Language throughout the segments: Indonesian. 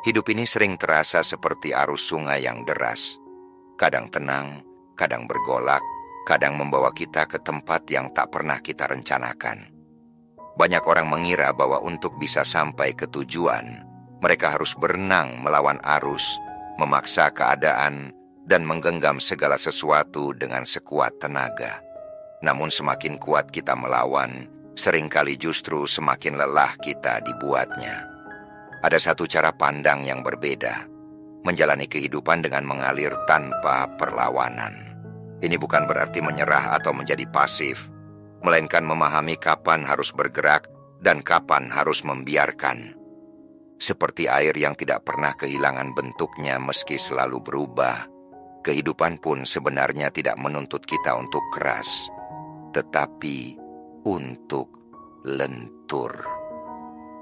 Hidup ini sering terasa seperti arus sungai yang deras. Kadang tenang, kadang bergolak, kadang membawa kita ke tempat yang tak pernah kita rencanakan. Banyak orang mengira bahwa untuk bisa sampai ke tujuan, mereka harus berenang melawan arus, memaksa keadaan, dan menggenggam segala sesuatu dengan sekuat tenaga. Namun semakin kuat kita melawan, seringkali justru semakin lelah kita dibuatnya. Ada satu cara pandang yang berbeda, menjalani kehidupan dengan mengalir tanpa perlawanan. Ini bukan berarti menyerah atau menjadi pasif, melainkan memahami kapan harus bergerak dan kapan harus membiarkan. Seperti air yang tidak pernah kehilangan bentuknya meski selalu berubah, kehidupan pun sebenarnya tidak menuntut kita untuk keras, tetapi untuk lentur.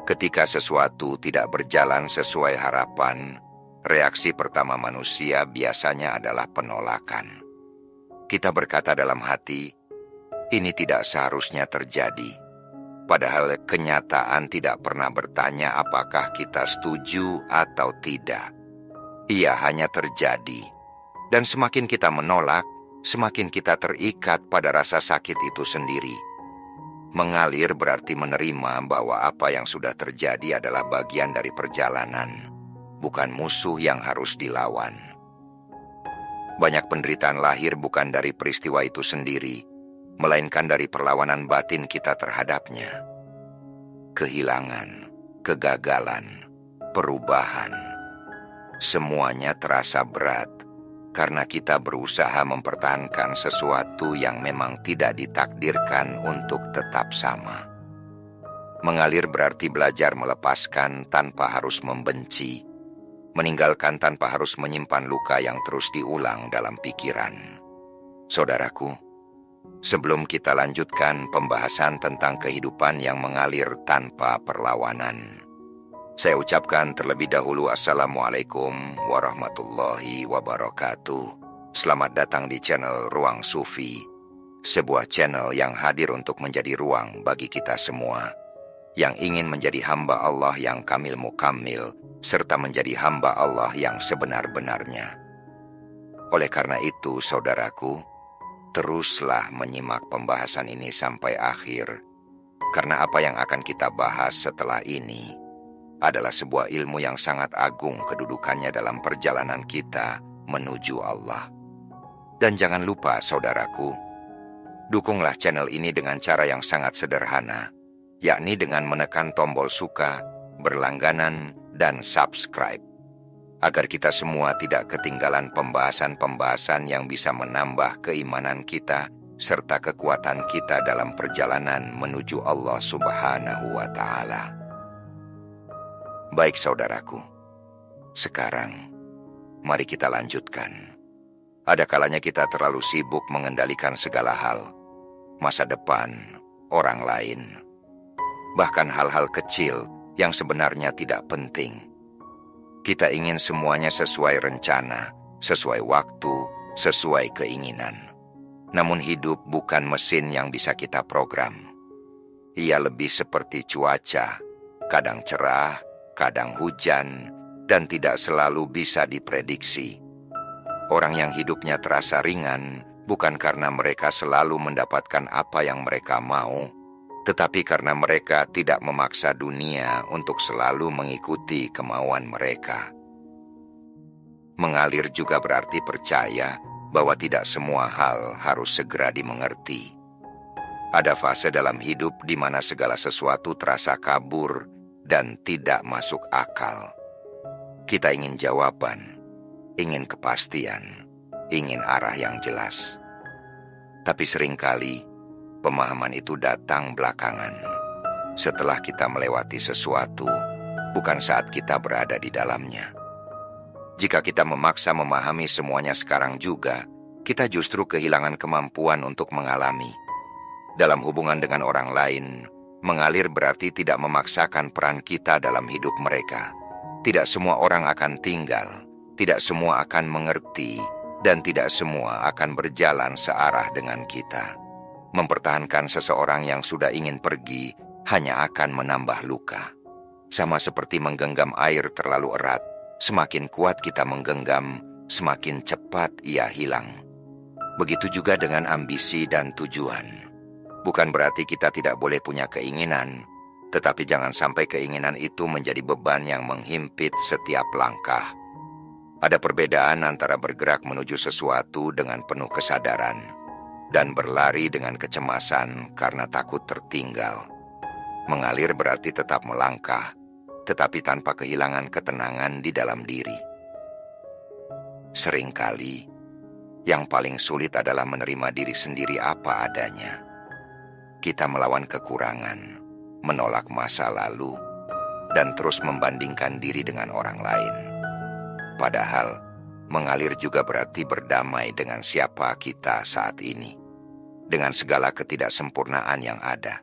Ketika sesuatu tidak berjalan sesuai harapan, reaksi pertama manusia biasanya adalah penolakan. Kita berkata dalam hati, ini tidak seharusnya terjadi. Padahal kenyataan tidak pernah bertanya apakah kita setuju atau tidak. Ia hanya terjadi. Dan semakin kita menolak, semakin kita terikat pada rasa sakit itu sendiri. Mengalir berarti menerima bahwa apa yang sudah terjadi adalah bagian dari perjalanan, bukan musuh yang harus dilawan. Banyak penderitaan lahir bukan dari peristiwa itu sendiri, melainkan dari perlawanan batin kita terhadapnya. Kehilangan, kegagalan, perubahan, semuanya terasa berat karena kita berusaha mempertahankan sesuatu yang memang tidak ditakdirkan untuk tetap sama. Mengalir berarti belajar melepaskan tanpa harus membenci, meninggalkan tanpa harus menyimpan luka yang terus diulang dalam pikiran. Saudaraku, sebelum kita lanjutkan pembahasan tentang kehidupan yang mengalir tanpa perlawanan, saya ucapkan terlebih dahulu Assalamualaikum warahmatullahi wabarakatuh. Selamat datang di channel Ruang Sufi, sebuah channel yang hadir untuk menjadi ruang bagi kita semua yang ingin menjadi hamba Allah yang kamil mukamil, serta menjadi hamba Allah yang sebenar-benarnya. Oleh karena itu, saudaraku, teruslah menyimak pembahasan ini sampai akhir, karena apa yang akan kita bahas setelah ini adalah sebuah ilmu yang sangat agung kedudukannya dalam perjalanan kita menuju Allah. Dan jangan lupa, saudaraku, dukunglah channel ini dengan cara yang sangat sederhana, yakni dengan menekan tombol suka, berlangganan, dan subscribe, agar kita semua tidak ketinggalan pembahasan-pembahasan yang bisa menambah keimanan kita serta kekuatan kita dalam perjalanan menuju Allah Subhanahu wa Ta'ala. Baik saudaraku, sekarang mari kita lanjutkan. Ada kalanya kita terlalu sibuk mengendalikan segala hal, masa depan, orang lain, bahkan hal-hal kecil yang sebenarnya tidak penting. Kita ingin semuanya sesuai rencana, sesuai waktu, sesuai keinginan. Namun hidup bukan mesin yang bisa kita program. Ia lebih seperti cuaca, kadang cerah, kadang hujan, dan tidak selalu bisa diprediksi. Orang yang hidupnya terasa ringan bukan karena mereka selalu mendapatkan apa yang mereka mau, tetapi karena mereka tidak memaksa dunia untuk selalu mengikuti kemauan mereka. Mengalir juga berarti percaya bahwa tidak semua hal harus segera dimengerti. Ada fase dalam hidup di mana segala sesuatu terasa kabur dan tidak masuk akal. Kita ingin jawaban, ingin kepastian, ingin arah yang jelas. Tapi seringkali pemahaman itu datang belakangan, setelah kita melewati sesuatu, bukan saat kita berada di dalamnya. Jika kita memaksa memahami semuanya sekarang juga, kita justru kehilangan kemampuan untuk mengalami. Dalam hubungan dengan orang lain, mengalir berarti tidak memaksakan peran kita dalam hidup mereka. Tidak semua orang akan tinggal, tidak semua akan mengerti, dan tidak semua akan berjalan searah dengan kita. Mempertahankan seseorang yang sudah ingin pergi hanya akan menambah luka. Sama seperti menggenggam air terlalu erat, Semakin kuat kita menggenggam, semakin cepat ia hilang. Begitu juga dengan ambisi dan tujuan. Bukan berarti kita tidak boleh punya keinginan, tetapi jangan sampai keinginan itu menjadi beban yang menghimpit setiap langkah. Ada perbedaan antara bergerak menuju sesuatu dengan penuh kesadaran dan berlari dengan kecemasan karena takut tertinggal. Mengalir berarti tetap melangkah, tetapi tanpa kehilangan ketenangan di dalam diri. Seringkali, yang paling sulit adalah menerima diri sendiri apa adanya. Kita melawan kekurangan, menolak masa lalu, dan terus membandingkan diri dengan orang lain. Padahal, mengalir juga berarti berdamai dengan siapa kita saat ini, dengan segala ketidaksempurnaan yang ada.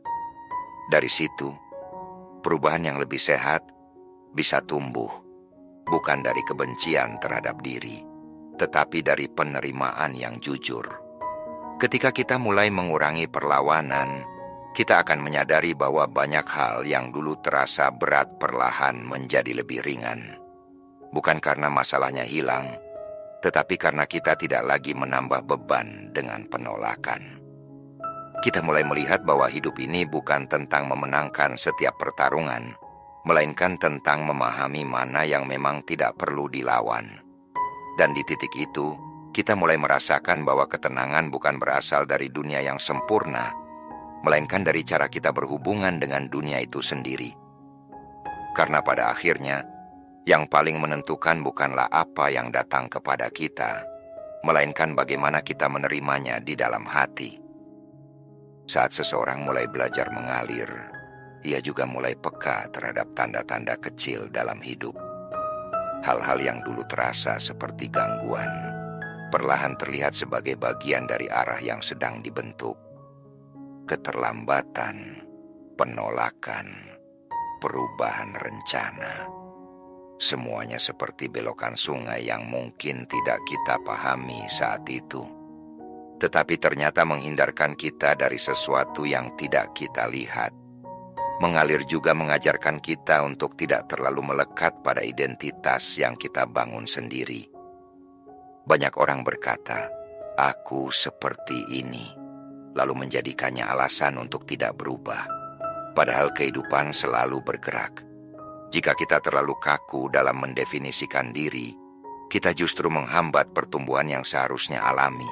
Dari situ, perubahan yang lebih sehat bisa tumbuh, bukan dari kebencian terhadap diri, tetapi dari penerimaan yang jujur. Ketika kita mulai mengurangi perlawanan, kita akan menyadari bahwa banyak hal yang dulu terasa berat perlahan menjadi lebih ringan. Bukan karena masalahnya hilang, tetapi karena kita tidak lagi menambah beban dengan penolakan. Kita mulai melihat bahwa hidup ini bukan tentang memenangkan setiap pertarungan, melainkan tentang memahami mana yang memang tidak perlu dilawan. Dan di titik itu, kita mulai merasakan bahwa ketenangan bukan berasal dari dunia yang sempurna, melainkan dari cara kita berhubungan dengan dunia itu sendiri. Karena pada akhirnya, yang paling menentukan bukanlah apa yang datang kepada kita, melainkan bagaimana kita menerimanya di dalam hati. Saat seseorang mulai belajar mengalir, ia juga mulai peka terhadap tanda-tanda kecil dalam hidup. Hal-hal yang dulu terasa seperti gangguan, perlahan terlihat sebagai bagian dari arah yang sedang dibentuk. Keterlambatan, penolakan, perubahan rencana. Semuanya seperti belokan sungai yang mungkin tidak kita pahami saat itu, tetapi ternyata menghindarkan kita dari sesuatu yang tidak kita lihat. Mengalir juga mengajarkan kita untuk tidak terlalu melekat pada identitas yang kita bangun sendiri. Banyak orang berkata, "Aku seperti ini," lalu menjadikannya alasan untuk tidak berubah. Padahal kehidupan selalu bergerak. Jika kita terlalu kaku dalam mendefinisikan diri, kita justru menghambat pertumbuhan yang seharusnya alami.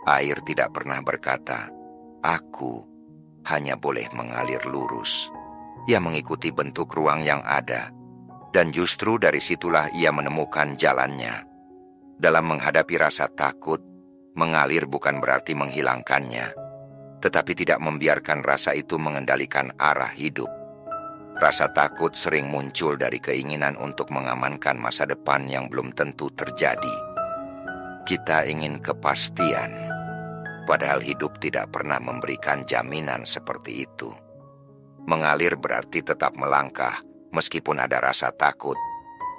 Air tidak pernah berkata, "Aku hanya boleh mengalir lurus." Ia mengikuti bentuk ruang yang ada, dan justru dari situlah ia menemukan jalannya. Dalam menghadapi rasa takut, mengalir bukan berarti menghilangkannya, tetapi tidak membiarkan rasa itu mengendalikan arah hidup. Rasa takut sering muncul dari keinginan untuk mengamankan masa depan yang belum tentu terjadi. Kita ingin kepastian, padahal hidup tidak pernah memberikan jaminan seperti itu. Mengalir berarti tetap melangkah, meskipun ada rasa takut,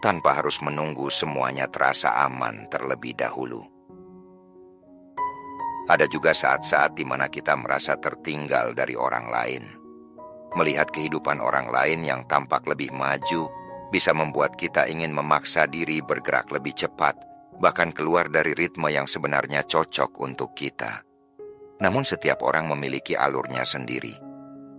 tanpa harus menunggu semuanya terasa aman terlebih dahulu. Ada juga saat-saat di mana kita merasa tertinggal dari orang lain. Melihat kehidupan orang lain yang tampak lebih maju, bisa membuat kita ingin memaksa diri bergerak lebih cepat, bahkan keluar dari ritme yang sebenarnya cocok untuk kita. Namun setiap orang memiliki alurnya sendiri.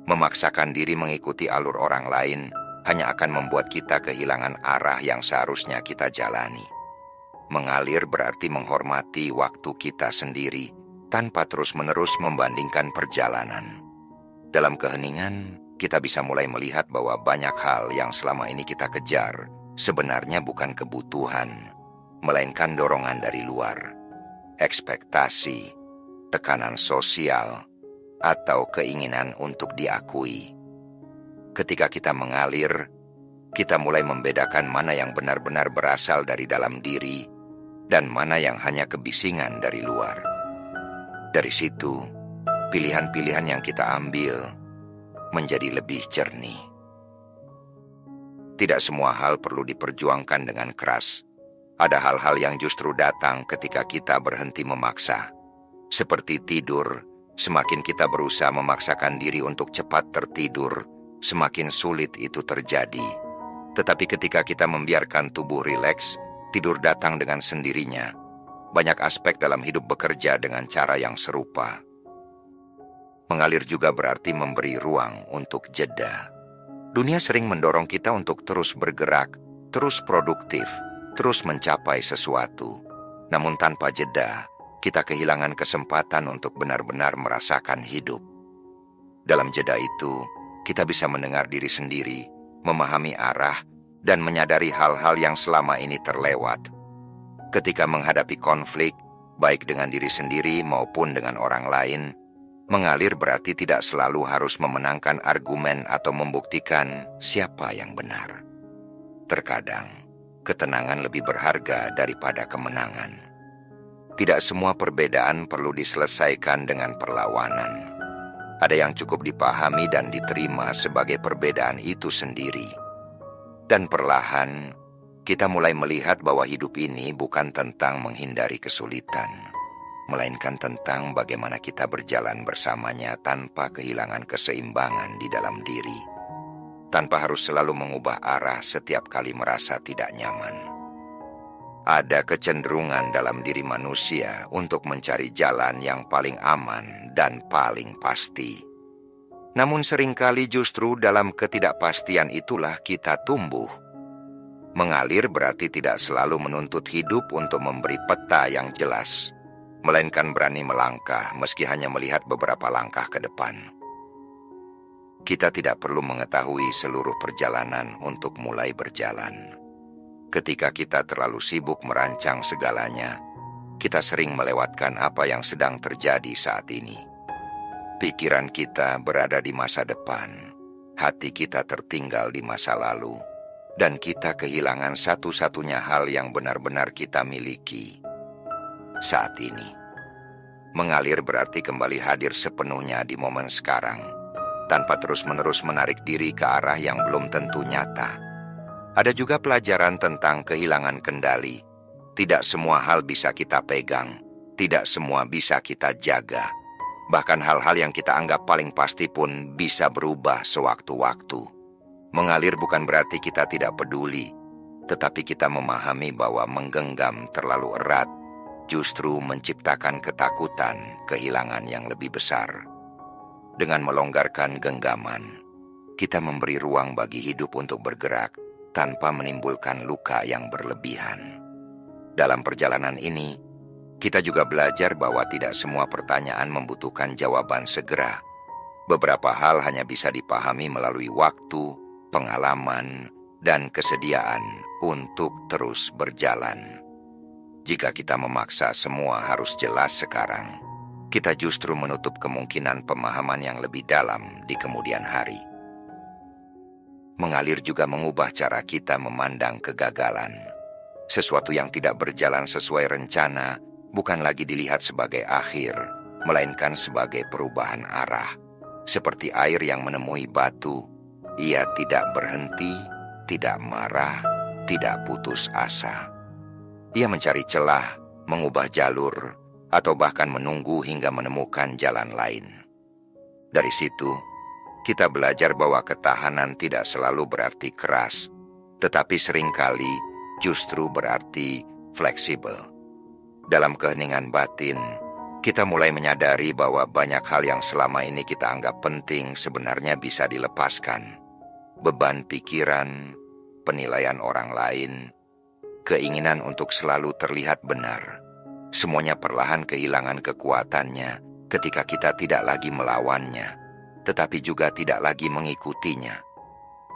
Memaksakan diri mengikuti alur orang lain hanya akan membuat kita kehilangan arah yang seharusnya kita jalani. Mengalir berarti menghormati waktu kita sendiri tanpa terus-menerus membandingkan perjalanan. Dalam keheningan, kita bisa mulai melihat bahwa banyak hal yang selama ini kita kejar sebenarnya bukan kebutuhan, melainkan dorongan dari luar, ekspektasi, tekanan sosial, atau keinginan untuk diakui. Ketika kita mengalir, kita mulai membedakan mana yang benar-benar berasal dari dalam diri dan mana yang hanya kebisingan dari luar. Dari situ, pilihan-pilihan yang kita ambil menjadi lebih jernih. Tidak semua hal perlu diperjuangkan dengan keras. Ada hal-hal yang justru datang ketika kita berhenti memaksa. Seperti tidur, semakin kita berusaha memaksakan diri untuk cepat tertidur, semakin sulit itu terjadi. Tetapi ketika kita membiarkan tubuh rileks, tidur datang dengan sendirinya. Banyak aspek dalam hidup bekerja dengan cara yang serupa. Mengalir juga berarti memberi ruang untuk jeda. Dunia sering mendorong kita untuk terus bergerak, terus produktif, terus mencapai sesuatu. Namun tanpa jeda, kita kehilangan kesempatan untuk benar-benar merasakan hidup. Dalam jeda itu, kita bisa mendengar diri sendiri, memahami arah, dan menyadari hal-hal yang selama ini terlewat. Ketika menghadapi konflik, baik dengan diri sendiri maupun dengan orang lain, mengalir berarti tidak selalu harus memenangkan argumen atau membuktikan siapa yang benar. Terkadang, ketenangan lebih berharga daripada kemenangan. Tidak semua perbedaan perlu diselesaikan dengan perlawanan. Ada yang cukup dipahami dan diterima sebagai perbedaan itu sendiri. Dan perlahan, kita mulai melihat bahwa hidup ini bukan tentang menghindari kesulitan, melainkan tentang bagaimana kita berjalan bersamanya tanpa kehilangan keseimbangan di dalam diri, tanpa harus selalu mengubah arah setiap kali merasa tidak nyaman. Ada kecenderungan dalam diri manusia untuk mencari jalan yang paling aman dan paling pasti. Namun seringkali justru dalam ketidakpastian itulah kita tumbuh. Mengalir berarti tidak selalu menuntut hidup untuk memberi peta yang jelas, melainkan berani melangkah meski hanya melihat beberapa langkah ke depan. Kita tidak perlu mengetahui seluruh perjalanan untuk mulai berjalan. Ketika kita terlalu sibuk merancang segalanya, kita sering melewatkan apa yang sedang terjadi saat ini. Pikiran kita berada di masa depan, hati kita tertinggal di masa lalu, dan kita kehilangan satu-satunya hal yang benar-benar kita miliki saat ini. Mengalir berarti kembali hadir sepenuhnya di momen sekarang, tanpa terus-menerus menarik diri ke arah yang belum tentu nyata. Ada juga pelajaran tentang kehilangan kendali. Tidak semua hal bisa kita pegang, tidak semua bisa kita jaga. Bahkan hal-hal yang kita anggap paling pasti pun bisa berubah sewaktu-waktu. Mengalir bukan berarti kita tidak peduli, tetapi kita memahami bahwa menggenggam terlalu erat justru menciptakan ketakutan kehilangan yang lebih besar. Dengan melonggarkan genggaman, kita memberi ruang bagi hidup untuk bergerak tanpa menimbulkan luka yang berlebihan. Dalam perjalanan ini, kita juga belajar bahwa tidak semua pertanyaan membutuhkan jawaban segera. Beberapa hal hanya bisa dipahami melalui waktu, pengalaman, dan kesediaan untuk terus berjalan. Jika kita memaksa semua harus jelas sekarang, kita justru menutup kemungkinan pemahaman yang lebih dalam di kemudian hari. Mengalir juga mengubah cara kita memandang kegagalan. Sesuatu yang tidak berjalan sesuai rencana bukan lagi dilihat sebagai akhir, melainkan sebagai perubahan arah. Seperti air yang menemui batu, ia tidak berhenti, tidak marah, tidak putus asa. Ia mencari celah, mengubah jalur, atau bahkan menunggu hingga menemukan jalan lain. Dari situ, kita belajar bahwa ketahanan tidak selalu berarti keras, tetapi seringkali justru berarti fleksibel. Dalam keheningan batin, kita mulai menyadari bahwa banyak hal yang selama ini kita anggap penting sebenarnya bisa dilepaskan. Beban pikiran, penilaian orang lain, keinginan untuk selalu terlihat benar, semuanya perlahan kehilangan kekuatannya ketika kita tidak lagi melawannya, tetapi juga tidak lagi mengikutinya.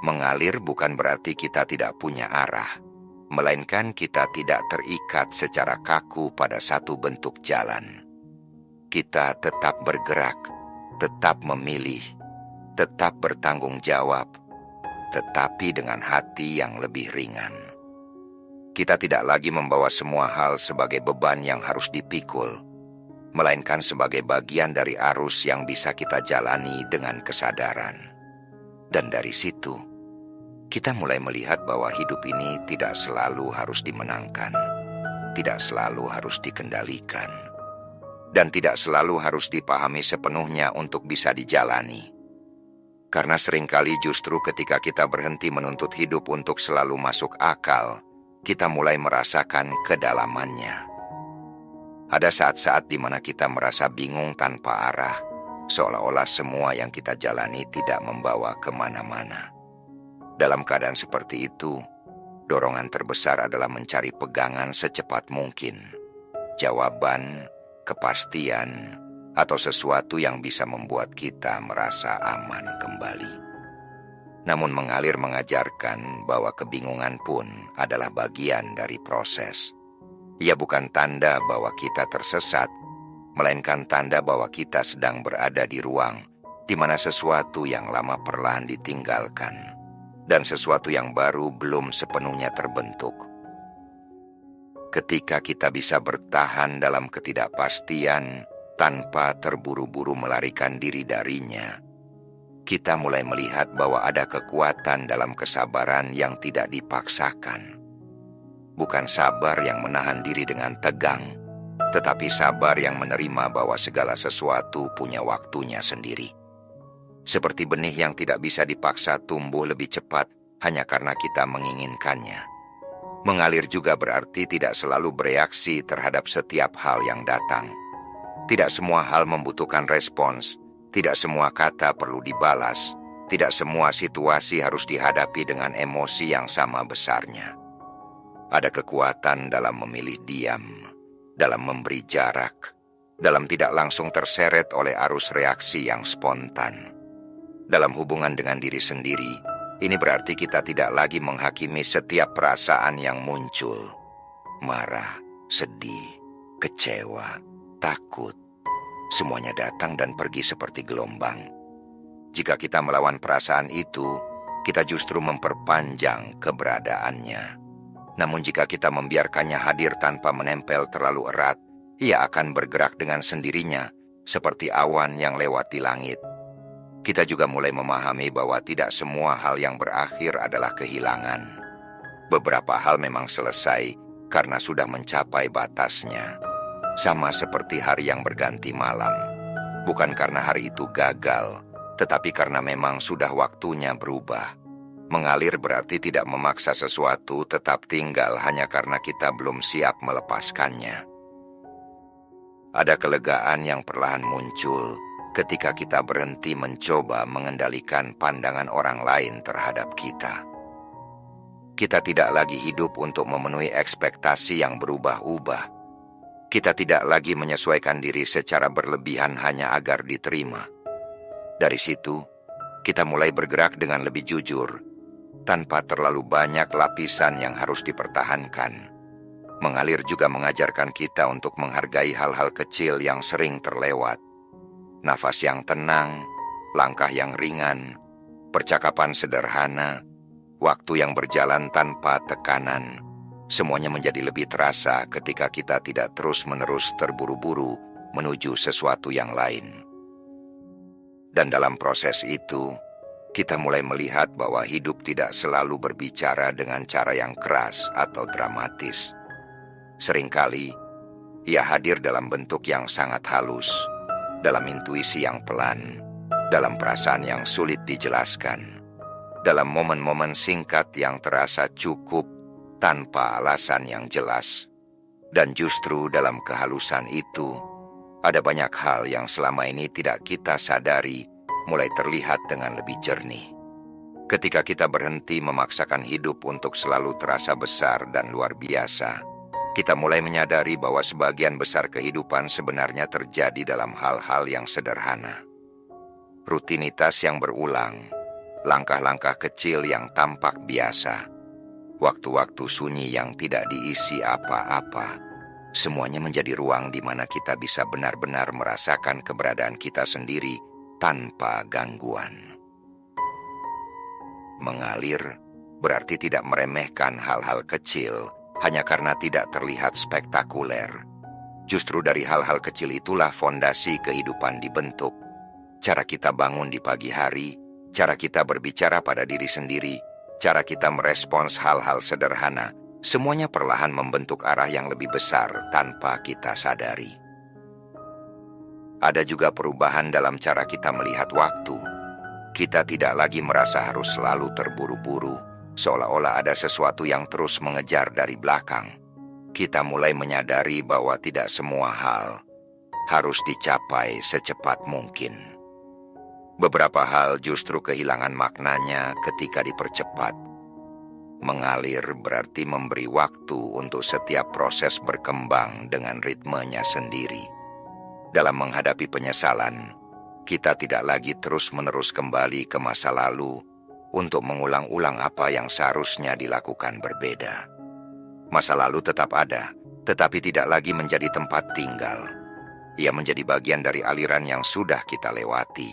Mengalir bukan berarti kita tidak punya arah, melainkan kita tidak terikat secara kaku pada satu bentuk jalan. Kita tetap bergerak, tetap memilih, tetap bertanggung jawab, tetapi dengan hati yang lebih ringan. Kita tidak lagi membawa semua hal sebagai beban yang harus dipikul, melainkan sebagai bagian dari arus yang bisa kita jalani dengan kesadaran. Dan dari situ, kita mulai melihat bahwa hidup ini tidak selalu harus dimenangkan, tidak selalu harus dikendalikan, dan tidak selalu harus dipahami sepenuhnya untuk bisa dijalani. Karena seringkali justru ketika kita berhenti menuntut hidup untuk selalu masuk akal, kita mulai merasakan kedalamannya. Ada saat-saat di mana kita merasa bingung tanpa arah, seolah-olah semua yang kita jalani tidak membawa kemana-mana. Dalam keadaan seperti itu, dorongan terbesar adalah mencari pegangan secepat mungkin, jawaban, kepastian, atau sesuatu yang bisa membuat kita merasa aman kembali. Namun mengalir mengajarkan bahwa kebingungan pun adalah bagian dari proses. Ia bukan tanda bahwa kita tersesat, melainkan tanda bahwa kita sedang berada di ruang di mana sesuatu yang lama perlahan ditinggalkan dan sesuatu yang baru belum sepenuhnya terbentuk. Ketika kita bisa bertahan dalam ketidakpastian tanpa terburu-buru melarikan diri darinya, kita mulai melihat bahwa ada kekuatan dalam kesabaran yang tidak dipaksakan. Bukan sabar yang menahan diri dengan tegang, tetapi sabar yang menerima bahwa segala sesuatu punya waktunya sendiri. Seperti benih yang tidak bisa dipaksa tumbuh lebih cepat hanya karena kita menginginkannya. Mengalir juga berarti tidak selalu bereaksi terhadap setiap hal yang datang. Tidak semua hal membutuhkan respons, tidak semua kata perlu dibalas, tidak semua situasi harus dihadapi dengan emosi yang sama besarnya. Ada kekuatan dalam memilih diam, dalam memberi jarak, dalam tidak langsung terseret oleh arus reaksi yang spontan. Dalam hubungan dengan diri sendiri, ini berarti kita tidak lagi menghakimi setiap perasaan yang muncul. Marah, sedih, kecewa, takut, semuanya datang dan pergi seperti gelombang. Jika kita melawan perasaan itu, kita justru memperpanjang keberadaannya. Namun jika kita membiarkannya hadir tanpa menempel terlalu erat, ia akan bergerak dengan sendirinya, seperti awan yang lewat di langit. Kita juga mulai memahami bahwa tidak semua hal yang berakhir adalah kehilangan. Beberapa hal memang selesai karena sudah mencapai batasnya. Sama seperti hari yang berganti malam. Bukan karena hari itu gagal, tetapi karena memang sudah waktunya berubah. Mengalir berarti tidak memaksa sesuatu tetap tinggal hanya karena kita belum siap melepaskannya. Ada kelegaan yang perlahan muncul ketika kita berhenti mencoba mengendalikan pandangan orang lain terhadap kita. Kita tidak lagi hidup untuk memenuhi ekspektasi yang berubah-ubah. Kita tidak lagi menyesuaikan diri secara berlebihan hanya agar diterima. Dari situ, kita mulai bergerak dengan lebih jujur, tanpa terlalu banyak lapisan yang harus dipertahankan. Mengalir juga mengajarkan kita untuk menghargai hal-hal kecil yang sering terlewat. Nafas yang tenang, langkah yang ringan, percakapan sederhana, waktu yang berjalan tanpa tekanan. Semuanya menjadi lebih terasa ketika kita tidak terus-menerus terburu-buru menuju sesuatu yang lain. Dan dalam proses itu, kita mulai melihat bahwa hidup tidak selalu berbicara dengan cara yang keras atau dramatis. Seringkali, ia hadir dalam bentuk yang sangat halus, dalam intuisi yang pelan, dalam perasaan yang sulit dijelaskan, dalam momen-momen singkat yang terasa cukup tanpa alasan yang jelas. Dan justru dalam kehalusan itu, ada banyak hal yang selama ini tidak kita sadari mulai terlihat dengan lebih jernih. Ketika kita berhenti memaksakan hidup untuk selalu terasa besar dan luar biasa, kita mulai menyadari bahwa sebagian besar kehidupan sebenarnya terjadi dalam hal-hal yang sederhana. Rutinitas yang berulang, langkah-langkah kecil yang tampak biasa, waktu-waktu sunyi yang tidak diisi apa-apa, semuanya menjadi ruang di mana kita bisa benar-benar merasakan keberadaan kita sendiri tanpa gangguan. Mengalir berarti tidak meremehkan hal-hal kecil hanya karena tidak terlihat spektakuler. Justru dari hal-hal kecil itulah fondasi kehidupan dibentuk. Cara kita bangun di pagi hari, cara kita berbicara pada diri sendiri, cara kita merespons hal-hal sederhana, semuanya perlahan membentuk arah yang lebih besar tanpa kita sadari. Ada juga perubahan dalam cara kita melihat waktu. Kita tidak lagi merasa harus selalu terburu-buru, seolah-olah ada sesuatu yang terus mengejar dari belakang. Kita mulai menyadari bahwa tidak semua hal harus dicapai secepat mungkin. Beberapa hal justru kehilangan maknanya ketika dipercepat. Mengalir berarti memberi waktu untuk setiap proses berkembang dengan ritmenya sendiri. Dalam menghadapi penyesalan, kita tidak lagi terus-menerus kembali ke masa lalu untuk mengulang-ulang apa yang seharusnya dilakukan berbeda. Masa lalu tetap ada, tetapi tidak lagi menjadi tempat tinggal. Ia menjadi bagian dari aliran yang sudah kita lewati.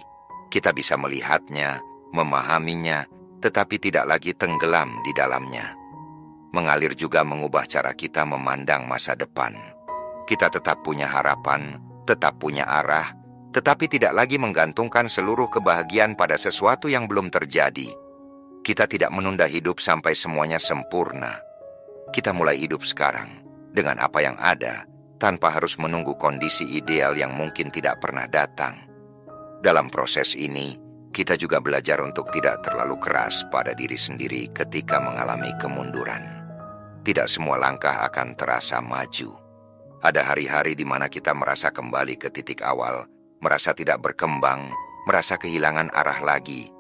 Kita bisa melihatnya, memahaminya, tetapi tidak lagi tenggelam di dalamnya. Mengalir juga mengubah cara kita memandang masa depan. Kita tetap punya harapan, tetap punya arah, tetapi tidak lagi menggantungkan seluruh kebahagiaan pada sesuatu yang belum terjadi. Kita tidak menunda hidup sampai semuanya sempurna. Kita mulai hidup sekarang dengan apa yang ada, tanpa harus menunggu kondisi ideal yang mungkin tidak pernah datang. Dalam proses ini, kita juga belajar untuk tidak terlalu keras pada diri sendiri ketika mengalami kemunduran. Tidak semua langkah akan terasa maju. Ada hari-hari di mana kita merasa kembali ke titik awal, merasa tidak berkembang, merasa kehilangan arah lagi.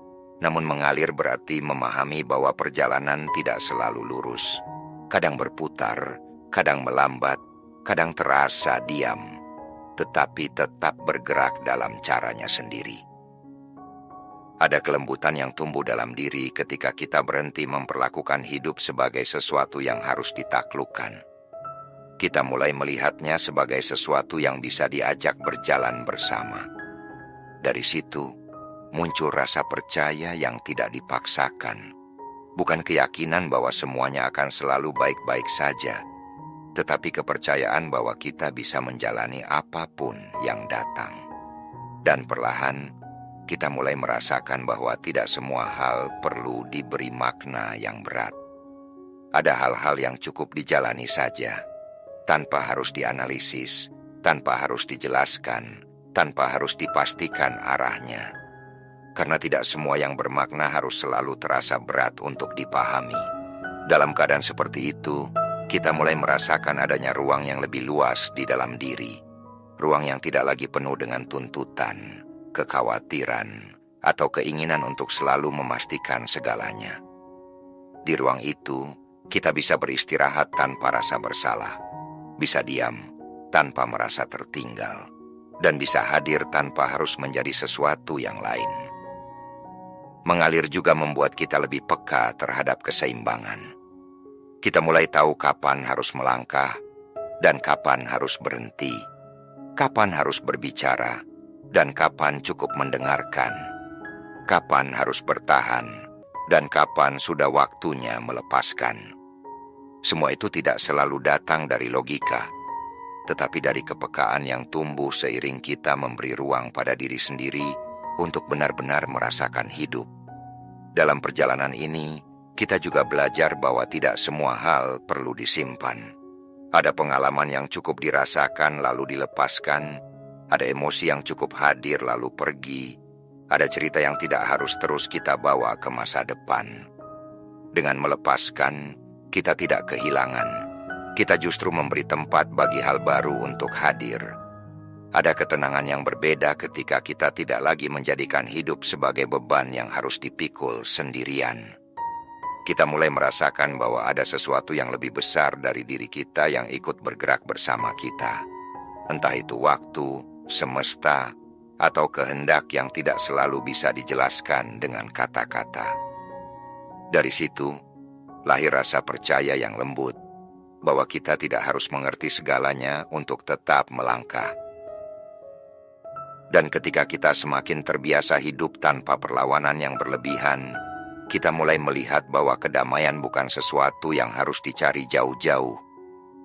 Namun mengalir berarti memahami bahwa perjalanan tidak selalu lurus. Kadang berputar, kadang melambat, kadang terasa diam, tetapi tetap bergerak dalam caranya sendiri. Ada kelembutan yang tumbuh dalam diri ketika kita berhenti memperlakukan hidup sebagai sesuatu yang harus ditaklukkan. Kita mulai melihatnya sebagai sesuatu yang bisa diajak berjalan bersama. Dari situ, muncul rasa percaya yang tidak dipaksakan. Bukan keyakinan bahwa semuanya akan selalu baik-baik saja, tetapi kepercayaan bahwa kita bisa menjalani apapun yang datang. Dan perlahan, kita mulai merasakan bahwa tidak semua hal perlu diberi makna yang berat. Ada hal-hal yang cukup dijalani saja, tanpa harus dianalisis, tanpa harus dijelaskan, tanpa harus dipastikan arahnya. Karena tidak semua yang bermakna harus selalu terasa berat untuk dipahami. Dalam keadaan seperti itu, kita mulai merasakan adanya ruang yang lebih luas di dalam diri. Ruang yang tidak lagi penuh dengan tuntutan, kekhawatiran, atau keinginan untuk selalu memastikan segalanya. Di ruang itu, kita bisa beristirahat tanpa rasa bersalah. Bisa diam tanpa merasa tertinggal, dan bisa hadir tanpa harus menjadi sesuatu yang lain. Mengalir juga membuat kita lebih peka terhadap keseimbangan. Kita mulai tahu kapan harus melangkah, dan kapan harus berhenti, kapan harus berbicara, dan kapan cukup mendengarkan, kapan harus bertahan, dan kapan sudah waktunya melepaskan. Semua itu tidak selalu datang dari logika, tetapi dari kepekaan yang tumbuh seiring kita memberi ruang pada diri sendiri untuk benar-benar merasakan hidup. Dalam perjalanan ini, kita juga belajar bahwa tidak semua hal perlu disimpan. Ada pengalaman yang cukup dirasakan lalu dilepaskan, ada emosi yang cukup hadir lalu pergi, ada cerita yang tidak harus terus kita bawa ke masa depan. Dengan melepaskan, kita tidak kehilangan. Kita justru memberi tempat bagi hal baru untuk hadir. Ada ketenangan yang berbeda ketika kita tidak lagi menjadikan hidup sebagai beban yang harus dipikul sendirian. Kita mulai merasakan bahwa ada sesuatu yang lebih besar dari diri kita yang ikut bergerak bersama kita. Entah itu waktu, semesta, atau kehendak yang tidak selalu bisa dijelaskan dengan kata-kata. Dari situ, lahir rasa percaya yang lembut, bahwa kita tidak harus mengerti segalanya untuk tetap melangkah. Dan ketika kita semakin terbiasa hidup tanpa perlawanan yang berlebihan, kita mulai melihat bahwa kedamaian bukan sesuatu yang harus dicari jauh-jauh.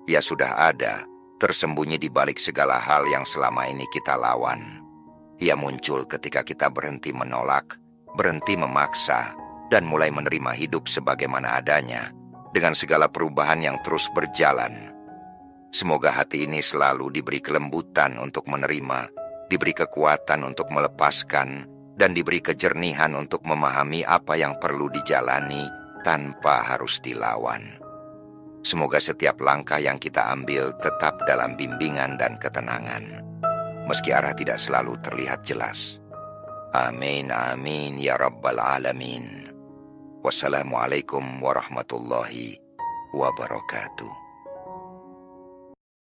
Ia sudah ada, tersembunyi di balik segala hal yang selama ini kita lawan. Ia muncul ketika kita berhenti menolak, berhenti memaksa, dan mulai menerima hidup sebagaimana adanya, dengan segala perubahan yang terus berjalan. Semoga hati ini selalu diberi kelembutan untuk menerima, diberi kekuatan untuk melepaskan, dan diberi kejernihan untuk memahami apa yang perlu dijalani tanpa harus dilawan. Semoga setiap langkah yang kita ambil tetap dalam bimbingan dan ketenangan, meski arah tidak selalu terlihat jelas. Amin, amin, ya Rabbal Alamin. Wassalamualaikum warahmatullahi wabarakatuh.